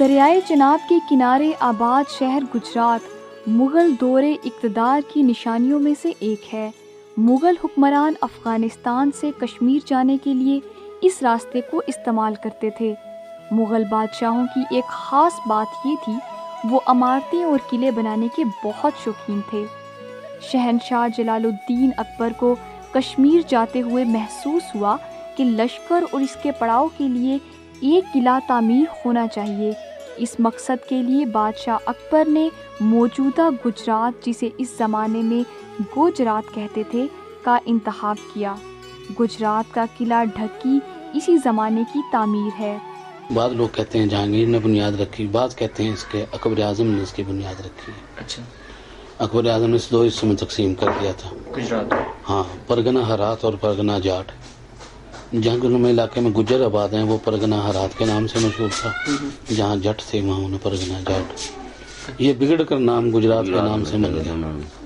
دریائے چناب کے کنارے آباد شہر گجرات مغل دور اقتدار کی نشانیوں میں سے ایک ہے۔ مغل حکمران افغانستان سے کشمیر جانے کے لیے اس راستے کو استعمال کرتے تھے۔ مغل بادشاہوں کی ایک خاص بات یہ تھی، وہ عمارتیں اور قلعے بنانے کے بہت شوقین تھے۔ شہنشاہ جلال الدین اکبر کو کشمیر جاتے ہوئے محسوس ہوا کہ لشکر اور اس کے پڑاؤ کے لیے ایک قلعہ تعمیر ہونا چاہیے۔ اس مقصد کے لیے بادشاہ اکبر نے موجودہ گجرات، جسے اس زمانے میں گوجرات کہتے تھے، کا انتخاب کیا۔ گجرات کا قلعہ ڈھکی اسی زمانے کی تعمیر ہے۔ بعض لوگ کہتے ہیں جہانگیر نے بنیاد رکھی، بعض کہتے ہیں اس کے اکبر اعظم نے اس کی بنیاد رکھی ہے۔ اچھا، اکبر اعظم نے اس 2 حصوں میں تقسیم کر دیا تھا گجرات۔ ہاں، پرگنہ ہرات اور پرگنہ جاٹ۔ جہاں کے علاقے میں گجر آباد ہیں وہ پرگنہ ہرات کے نام سے مشہور تھا، جہاں جٹ تھے وہاں انہیں پرگنہ جاٹ۔ یہ بگڑ کر نام گجرات کے نام سے بن گیا۔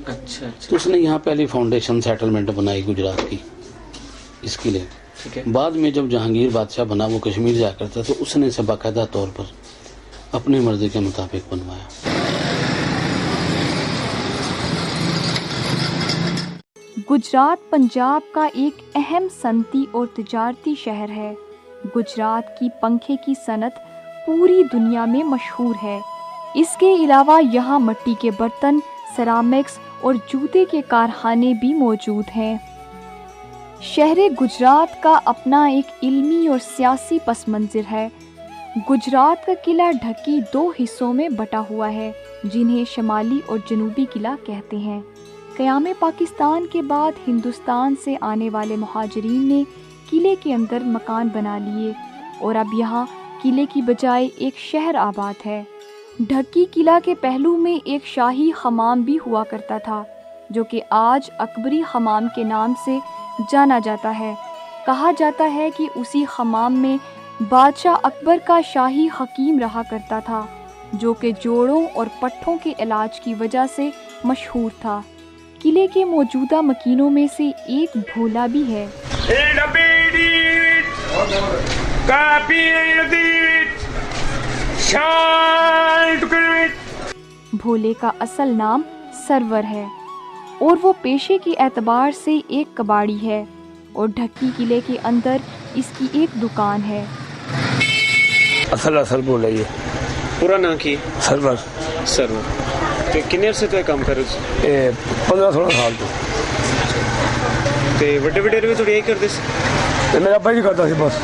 اچھا اچھا، تو اس نے یہاں پہلی فاؤنڈیشن سیٹلمنٹ بنائی گجرات کی اس کے لیے۔ ٹھیک ہے۔ بعد میں جب جہانگیر بادشاہ بنا، وہ کشمیر جا کرتا تو اس نے اسے باقاعدہ طور پر اپنی مرضی کے مطابق بنوایا۔ گجرات پنجاب کا ایک اہم صنعتی اور تجارتی شہر ہے۔ گجرات کی پنکھے کی صنعت پوری دنیا میں مشہور ہے۔ اس کے علاوہ یہاں مٹی کے برتن، سیرامکس اور جوتے کے کارخانے بھی موجود ہیں۔ شہر گجرات کا اپنا ایک علمی اور سیاسی پس منظر ہے۔ گجرات کا قلعہ ڈھکی 2 حصوں میں بٹا ہوا ہے، جنہیں شمالی اور جنوبی قلعہ کہتے ہیں۔ قیام پاکستان کے بعد ہندوستان سے آنے والے مہاجرین نے قلعے کے اندر مکان بنا لیے اور اب یہاں قلعے کی بجائے ایک شہر آباد ہے۔ ڈھکی قلعہ کے پہلو میں ایک شاہی حمام بھی ہوا کرتا تھا، جو کہ آج اکبری حمام کے نام سے جانا جاتا ہے۔ کہا جاتا ہے کہ اسی حمام میں بادشاہ اکبر کا شاہی حکیم رہا کرتا تھا، جو کہ جوڑوں اور پٹھوں کے علاج کی وجہ سے مشہور تھا۔ قلعے کے موجودہ مکینوں میں سے ایک بھولا بھی ہے۔ بھولے کا اصل نام سرور ہے اور وہ پیشے کے اعتبار سے ایک کباڑی ہے، اور ڈھکی قلعے کے اندر اس کی ایک دکان ہے۔ اصل بولے یہ پورا نام کی سرور تے کنے عرصے تو کام کر رہے؟ 15-16 سال تو تے وڈے وڈیرے بھی تھوڑی کرتے سی؟ میرا ابا ہی کرتا سی، بس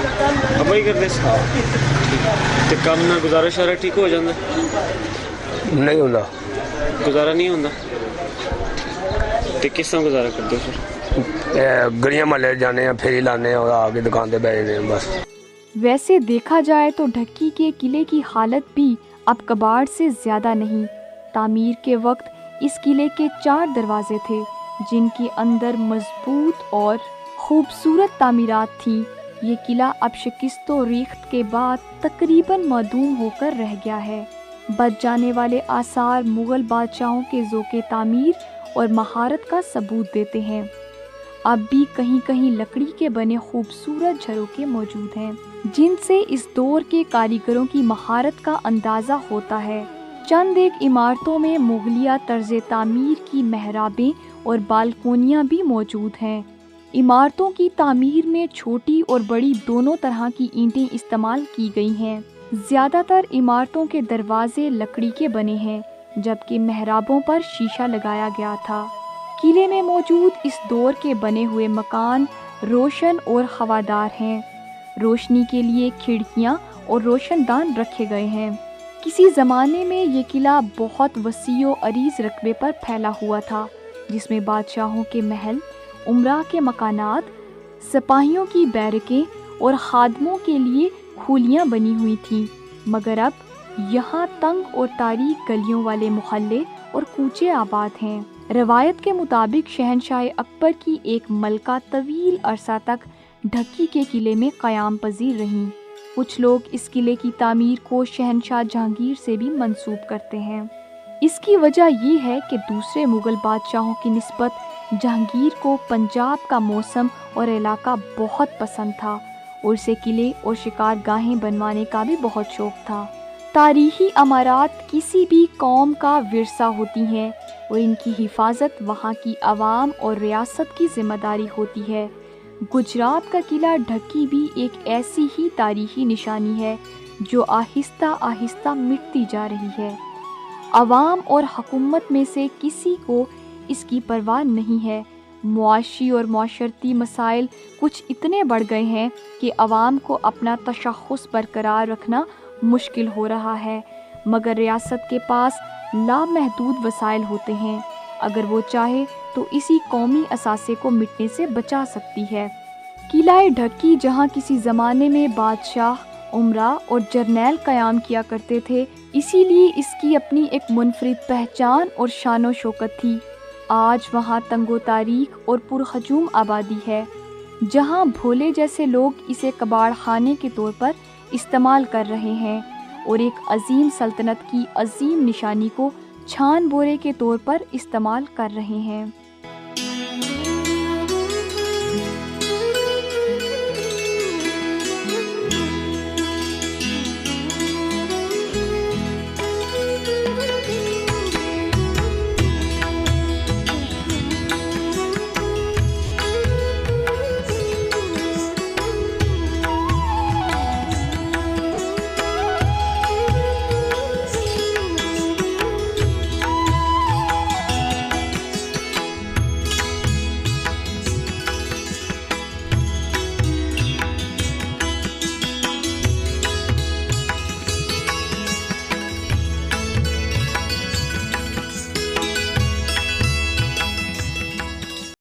ابا ہی کرتے سی۔ تے کام نہ گزارا شارا ٹھیک ہو جاندہ؟ نہیں ہوتا، گزارا نہیں ہوندہ؟ تے کس طرح گزارا کرتے پھر؟ گلیاں محلے جانے ہیں، پھیری لانے اور آگے دکان پہ بیٹھنے ہیں بس۔ ویسے دیکھا جائے تو ڈھکی کے قلعے کی حالت بھی اب کباڑ سے زیادہ نہیں۔ تعمیر کے وقت اس قلعے کے 4 دروازے تھے، جن کے اندر مضبوط اور خوبصورت تعمیرات تھیں۔ یہ قلعہ اب شکست و ریخت کے بعد تقریباً معدوم ہو کر رہ گیا ہے۔ بچ جانے والے آثار مغل بادشاہوں کے ذوق تعمیر اور مہارت کا ثبوت دیتے ہیں۔ اب بھی کہیں کہیں لکڑی کے بنے خوبصورت جھروکے موجود ہیں، جن سے اس دور کے کاریگروں کی مہارت کا اندازہ ہوتا ہے۔ چند ایک عمارتوں میں مغلیہ طرز تعمیر کی محرابیں اور بالکونیاں بھی موجود ہیں۔ عمارتوں کی تعمیر میں چھوٹی اور بڑی دونوں طرح کی اینٹیں استعمال کی گئی ہیں۔ زیادہ تر عمارتوں کے دروازے لکڑی کے بنے ہیں، جبکہ محرابوں پر شیشہ لگایا گیا تھا۔ قلعے میں موجود اس دور کے بنے ہوئے مکان روشن اور ہوادار ہیں۔ روشنی کے لیے کھڑکیاں اور روشن دان رکھے گئے ہیں۔ کسی زمانے میں یہ قلعہ بہت وسیع و عریض رقبے پر پھیلا ہوا تھا، جس میں بادشاہوں کے محل، امراء کے مکانات، سپاہیوں کی بیرکیں اور خادموں کے لیے کھولیاں بنی ہوئی تھیں، مگر اب یہاں تنگ اور تاریک گلیوں والے محلے اور کوچے آباد ہیں۔ روایت کے مطابق شہنشاہ اکبر کی ایک ملکہ طویل عرصہ تک ڈھکی کے قلعے میں قیام پذیر رہیں۔ کچھ لوگ اس قلعے کی تعمیر کو شہنشاہ جہانگیر سے بھی منسوب کرتے ہیں۔ اس کی وجہ یہ ہے کہ دوسرے مغل بادشاہوں کی نسبت جہانگیر کو پنجاب کا موسم اور علاقہ بہت پسند تھا، اور اسے قلعے اور شکار گاہیں بنوانے کا بھی بہت شوق تھا۔ تاریخی عمارات کسی بھی قوم کا ورثہ ہوتی ہیں اور ان کی حفاظت وہاں کی عوام اور ریاست کی ذمہ داری ہوتی ہے۔ گجرات کا قلعہ ڈھکی بھی ایک ایسی ہی تاریخی نشانی ہے جو آہستہ آہستہ مٹتی جا رہی ہے۔ عوام اور حکومت میں سے کسی کو اس کی پرواہ نہیں ہے۔ معاشی اور معاشرتی مسائل کچھ اتنے بڑھ گئے ہیں کہ عوام کو اپنا تشخص برقرار رکھنا مشکل ہو رہا ہے، مگر ریاست کے پاس لامحدود وسائل ہوتے ہیں۔ اگر وہ چاہے تو اسی قومی اثاثے کو مٹنے سے بچا سکتی ہے۔ قلعہ ڈھکی جہاں کسی زمانے میں بادشاہ، امراء اور جرنیل قیام کیا کرتے تھے، اسی لیے اس کی اپنی ایک منفرد پہچان اور شان و شوکت تھی۔ آج وہاں تنگ و تاریک اور پرہجوم آبادی ہے، جہاں بھولے جیسے لوگ اسے کباڑ خانے کے طور پر استعمال کر رہے ہیں اور ایک عظیم سلطنت کی عظیم نشانی کو چھان بورے کے طور پر استعمال کر رہے ہیں۔